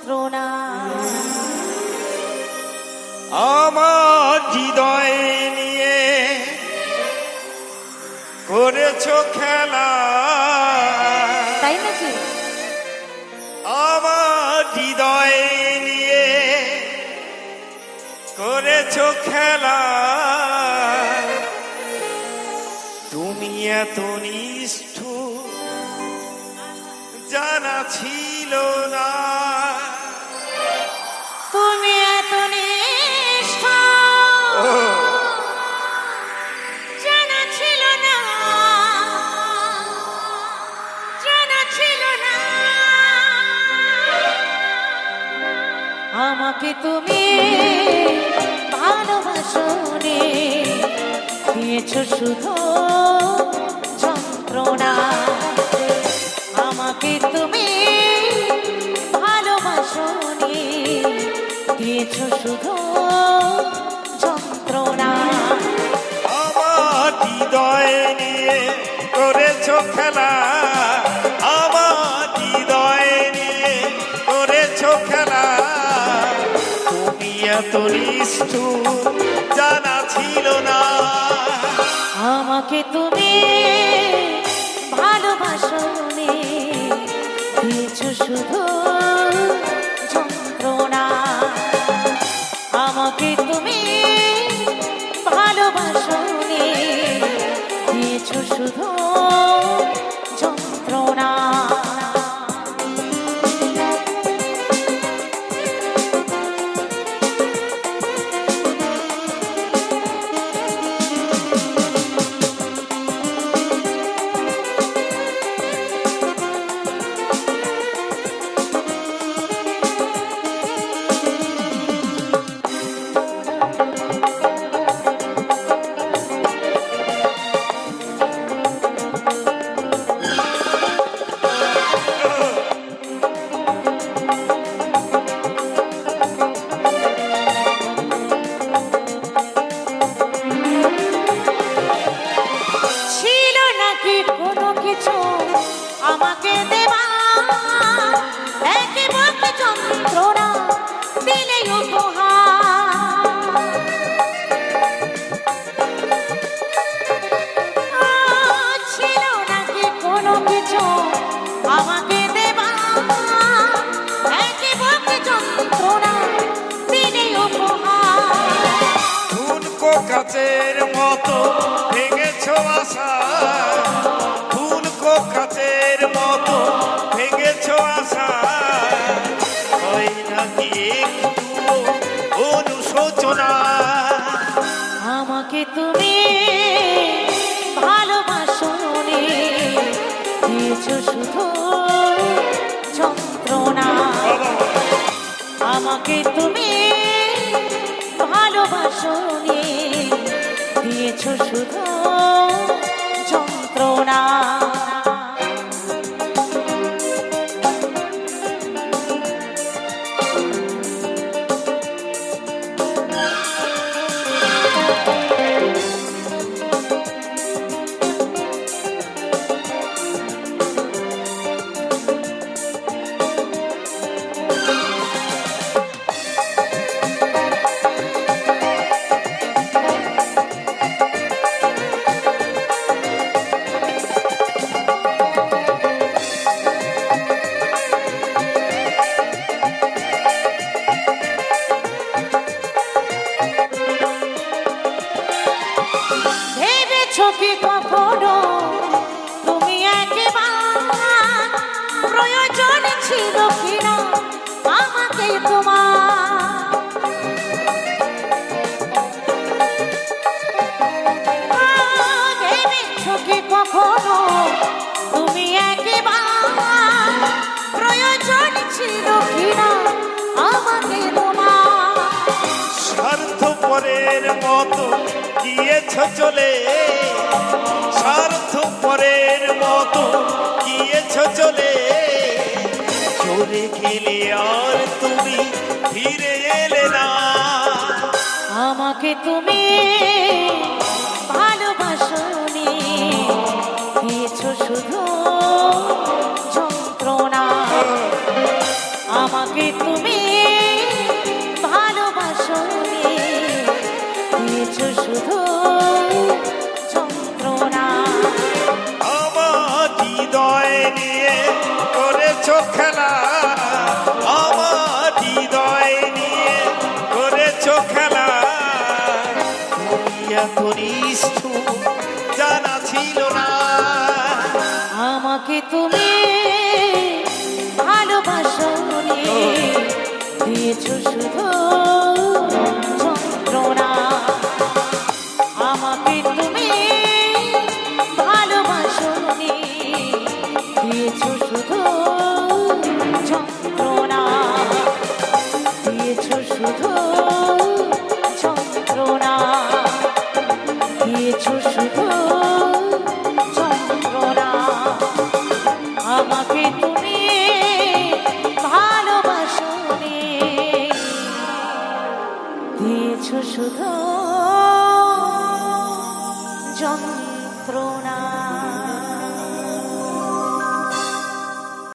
যন্ত্রণা আমার হৃদয় নিয়ে করেছো খেলা, তাই নাকি? আমার হৃদয় নিয়ে করেছো খেলা, তুমি এত নিষ্ঠুর জানা ছিল না, তুমি এত নিষ্ঠুর জানা ছিল না, জানা ছিল না। আমাকে তুমি ভালোবাসোনি, দিয়েছো শুধু যন্ত্রণা। আমাকে তুমি ভালোবাসোনি, দিয়েছো শুধু যন্ত্রণা। আমার হৃদয় নিয়ে করেছো খেলা, আমার হৃদয় নিয়ে করেছো খেলা, তুমি এত নিষ্ঠুর জানা ছিল না। আমাকে তুমি ভালোবাসোনি, দিয়েছো শুধু যন্ত্রণা। আমাকে তুমি ভালোবাসোনি, দিয়েছো শুধু যন্ত্রণা। আমাকে দেবা একেবারে যন্ত্রণা দিলে উপহার, ছিল নাকি কোনো কিছু আমাকে দেবা একেবারে যন্ত্রণা দিলে উপহার। ঠুনকো কাচের মতো ভেঙেছো আশা, কাচের মতো ভেঙেছো আশা, হয় নাকি একটু অনুশোচনা। আমাকে তুমি ভালোবাসোনি, দিয়েছো শুধু যন্ত্রণা। আমাকে তুমি ভালোবাসোনি, দিয়েছো শুধু যন্ত্রণা। কি কখনো তুমি একবার প্রয়োজন ছিল কিনা আমাকে তোমার, ভেবেছো কি কখনো তুমি একবার প্রয়োজন ছিল কিনা আমাকে তোমার। স্বার্থপরের মতো গিয়েছো চলে, স্বার্থপরের মতো গিয়েছো চলে, চলে গেলে আর তুমি ফিরে এলে না। আমাকে তুমি ভালোবাসোনি, দিয়েছো শুধু যন্ত্রণা। আমাকে আমাকে তুমি ভালোবাসোনি, দিয়েছো শুধু যন্ত্রণা। আমার হৃদয় নিয়ে করেছো খেলা, আমার হৃদয় নিয়ে করেছো খেলা। তুমি এত নিষ্ঠুর জানা ছিল না। আমাকে তুমি ভালোবাসোনি, দিয়েছো শুধু যন্ত্রণা। আমাকে তুমি ভালোবাসোনি, দিয়েছো শুধু যন্ত্রণা, দিয়েছো শুধু যন্ত্রণা, দিয়েছো শুধু যন্ত্রণা। আমাকে তুমি ভালোবাসোনি, দিয়েছো শুধু যন্ত্রণা।